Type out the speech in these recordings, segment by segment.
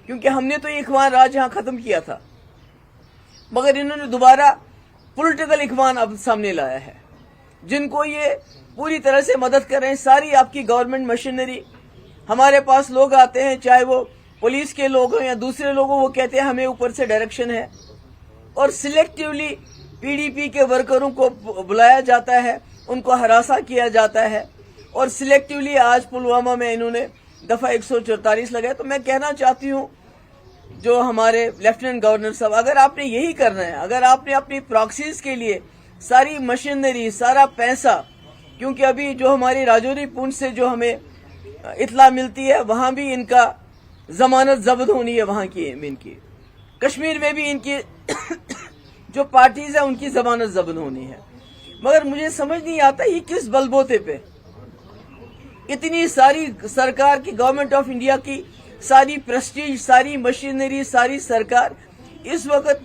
क्योंकि हमने तो ये इखवान राज यहाँ खत्म किया था, मगर इन्होंने दोबारा पॉलिटिकल इखवान अब सामने लाया है, जिनको ये पूरी तरह से मदद कर रहे हैं। सारी आपकी गवर्नमेंट मशीनरी, हमारे पास लोग आते हैं, चाहे वो पुलिस के लोग हों या दूसरे लोग हों, वो कहते हैं हमें ऊपर से डायरेक्शन है, और सिलेक्टिवली पीडीपी के वर्करों को बुलाया जाता है, उनको हरासा किया जाता है, और सिलेक्टिवली आज पुलवामा में इन्होंने दफा 144 लगाया। तो मैं कहना चाहती हूँ जो हमारे लेफ्टिनेंट गवर्नर साहब, अगर आपने यही करना है, अगर आपने अपनी प्रॉक्सीज के लिए सारी मशीनरी, सारा पैसा, क्योंकि अभी जो हमारी राजौरी पुंछ से जो हमें इत्ला मिलती है, वहां भी इनका जमानत जब्त होनी है, वहां की इनकी, कश्मीर में भी इनकी जो पार्टीज है उनकी जमानत जब्त होनी है। मगर मुझे समझ नहीं आता ये किस बलबोते पे इतनी सारी सरकार की, गवर्नमेंट ऑफ इंडिया की सारी प्रेस्टीज, सारी मशीनरी, सारी सरकार इस वक्त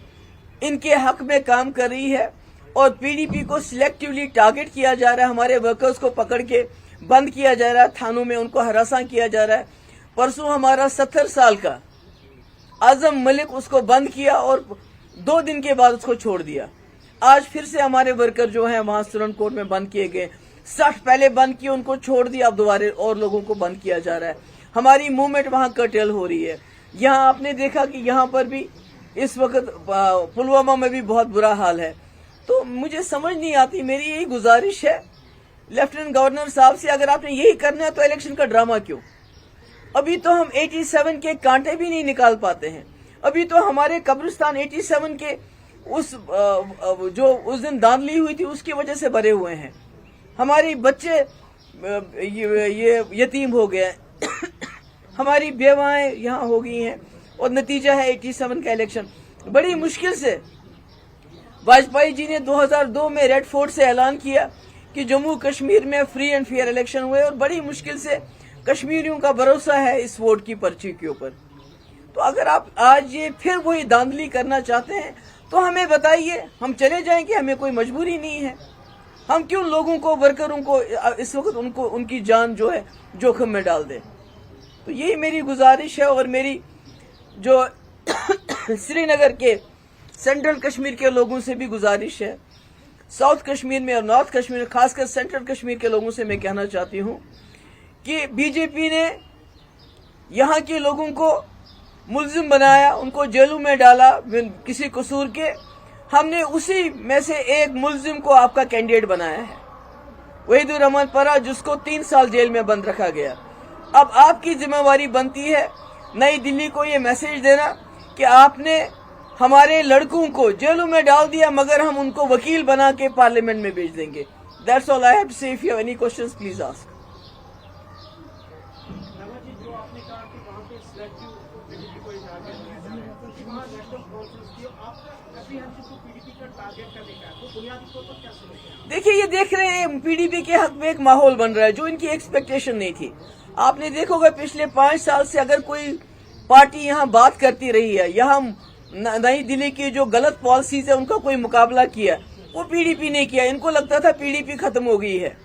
इनके हक में काम कर रही है, और पीडीपी को सिलेक्टिवली टारगेट किया जा रहा है, हमारे वर्कर्स को पकड़ के बंद किया जा रहा है, थानों में उनको हरासा किया जा रहा है। परसों हमारा 70 साल का आजम मलिक, उसको बंद किया और 2 दिन के बाद उसको छोड़ दिया। आज फिर से हमारे वर्कर जो हैं वहां स्टूडेंट कोर्ट में बंद किए गए। 60 पहले बंद किए, उनको छोड़ दिया, अब दोबारा और लोगों को बंद किया जा रहा है। हमारी मूवमेंट वहां कर्टेल हो रही है। यहाँ आपने देखा कि यहाँ पर भी इस वक्त पुलवामा में भी बहुत बुरा हाल है। तो मुझे समझ नहीं आती, मेरी यही गुजारिश है लेफ्टिनेंट गवर्नर साहब से, अगर आपने यही करना है तो इलेक्शन का ड्रामा क्यों? अभी तो हम 87 के कांटे भी नहीं निकाल पाते हैं। अभी तो हमारे कब्रिस्तान 87 के जो उस दिन धांधली हुई थी उसकी वजह से भरे हुए हैं। हमारी बच्चे ये यतीम हो गए हमारी बेवाएं यहाँ हो गई हैं, और नतीजा है 87 का इलेक्शन। बड़ी मुश्किल से वाजपेयी जी ने 2002 में रेड फोर्ट से ऐलान किया कि जम्मू कश्मीर में फ्री एंड फेयर इलेक्शन हुए, और बड़ी मुश्किल से कश्मीरियों का भरोसा है इस वोट की पर्ची के ऊपर। तो अगर आप आज ये फिर वही धांधली करना चाहते हैं तो हमें बताइए, हम चले जाएंगे, हमें कोई मजबूरी नहीं है। हम क्यों लोगों को, वर्करों को इस वक्त उनकी जान जो है जोखिम में डाल दें? तो यही मेरी गुजारिश है, और मेरी जो श्रीनगर के सेंट्रल कश्मीर के लोगों से भी गुजारिश है, साउथ कश्मीर में और नॉर्थ कश्मीर में, खासकर सेंट्रल कश्मीर के लोगों से मैं कहना चाहती हूं कि बीजेपी ने यहां के लोगों को मुल्जिम बनाया, उनको जेलों में डाला किसी कसूर के। हमने उसी में से एक मुल्जिम को आपका कैंडिडेट बनाया है, वहीदुर रहमान परा, जिसको 3 साल जेल में बंद रखा गया। अब आपकी जिम्मेवारी बनती है नई दिल्ली को ये मैसेज देना कि आपने हमारे लड़कों को जेलों में डाल दिया, मगर हम उनको वकील बना के पार्लियामेंट में भेज देंगे। That's all I have to say. If you have any questions please ask. देखिए, ये देख रहे हैं पीडीपी के हक में एक माहौल बन रहा है जो इनकी एक्सपेक्टेशन नहीं थी। आपने देखोगे पिछले 5 साल से अगर कोई पार्टी यहाँ बात करती रही है, यहाँ नई दिल्ली की जो गलत पॉलिसीज है उनका कोई मुकाबला किया, वो पीडीपी ने किया। इनको लगता था पीडीपी खत्म हो गई है,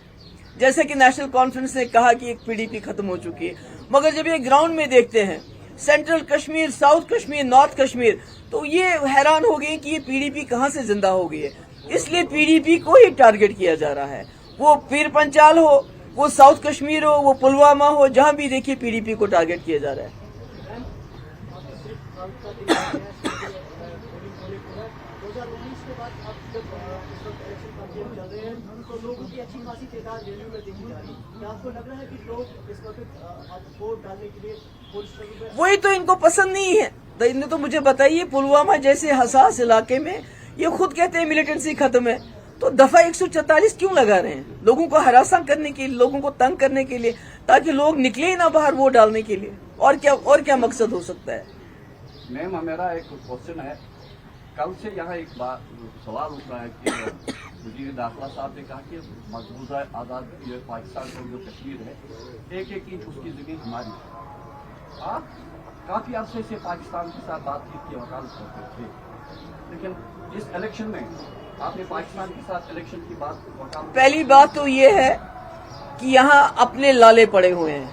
जैसे कि नेशनल कॉन्फ्रेंस ने कहा कि एक पीडीपी खत्म हो चुकी है। मगर जब ये ग्राउंड में देखते हैं central Kashmir, south Kashmir, north Kashmir, तो ये हैरान हो गए कि ये पीडीपी कहाँ से जिंदा हो गई है। इसलिए पीडीपी को ही टारगेट किया जा रहा है, वो पीर पंचाल हो, वो साउथ कश्मीर हो, वो पुलवामा हो, जहां भी देखिए पीडीपी को टारगेट किया जा रहा है। वही तो इनको पसंद नहीं है। इन्हें तो मुझे बताइए, पुलवामा जैसे हसास इलाके में ये खुद कहते हैं मिलिटेंसी खत्म है, तो दफा 144 क्यों लगा रहे हैं? लोगों को हरासा करने के लिए, लोगों को तंग करने के लिए, ताकि लोग निकले ही ना बाहर वोट डालने के लिए। और क्या मकसद हो सकता है? मैम, मेरा एक क्वेश्चन है। कल से यहाँ एक सवाल उठ रहा है कि वजीर दाखिला साहब ने कहा कि मकबूजा आज़ाद पाकिस्तान का जो कश्मीर है, 1-1 इंच उसकी जमीन हमारी है। आप काफ़ी अरसे से पाकिस्तान के साथ बातचीत की वकालत करते थे, लेकिन इस इलेक्शन में आपने पाकिस्तान के साथ इलेक्शन की बात वकालत। पहली बात तो ये है कि यहाँ अपने लाले पड़े हुए हैं,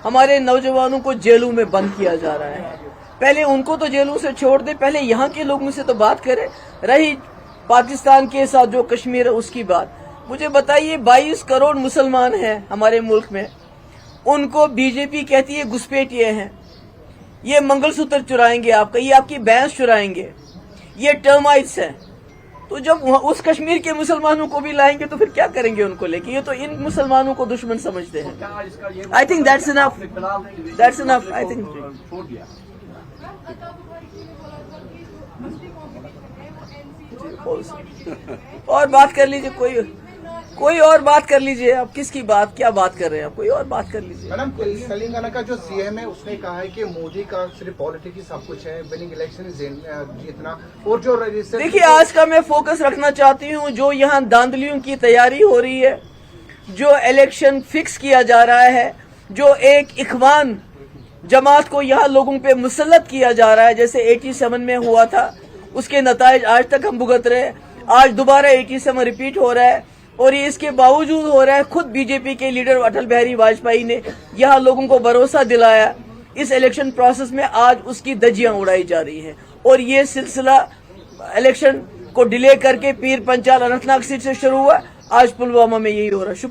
हमारे नौजवानों को जेलों में बंद किया जा रहा है। पहले उनको तो जेलों से छोड़ दे, पहले यहाँ के लोगों से तो बात करें। रही पाकिस्तान के साथ जो कश्मीर है उसकी बात, मुझे बताइए 22 करोड़ मुसलमान हैं हमारे मुल्क में, उनको बीजेपी कहती है घुसपैठिए हैं, ये मंगलसूत्र चुराएंगे आपका, ये आपकी भैंस चुराएंगे, ये टर्माइट्स हैं। तो जब उस कश्मीर के मुसलमानों को भी लाएंगे तो फिर क्या करेंगे उनको लेके? ये तो इन मुसलमानों को दुश्मन समझते हैं। क्या इसका ये I think that's enough. आपने फिलहाल That's enough, I think. छोड़ दिया? और बात कर लीजिए, कोई और बात कर लीजिए। आप किसकी बात, क्या बात कर रहे हैं आप? कोई और बात कर लीजिए। मैडम, तेलंगाना का जो सीएम है उसने कहा है कि मोदी का सिर्फ पॉलिटिक्स ही सब कुछ है, विनिंग इलेक्शन जीतना। और जो देखिए, आज का मैं फोकस रखना चाहती हूँ, जो यहाँ धांधलियों की तैयारी हो रही है, जो इलेक्शन फिक्स किया जा रहा है, जो एक इखवान जमात को यहाँ लोगों पे मुसल्लत किया जा रहा है, जैसे 87 में हुआ था, उसके नताइज आज तक हम भुगत रहे हैं। आज दोबारा 87 रिपीट हो रहा है, और ये इसके बावजूद हो रहा है। खुद बीजेपी के लीडर अटल बिहारी वाजपेयी ने यहाँ लोगों को भरोसा दिलाया। इस इलेक्शन प्रोसेस में आज उसकी धज्जियां उड़ाई जा रही है, और ये सिलसिला इलेक्शन को डिले करके पीर पंचाल अनंतनाग सीट से शुरू हुआ, आज पुलवामा में यही हो रहा है। शुक्रिया।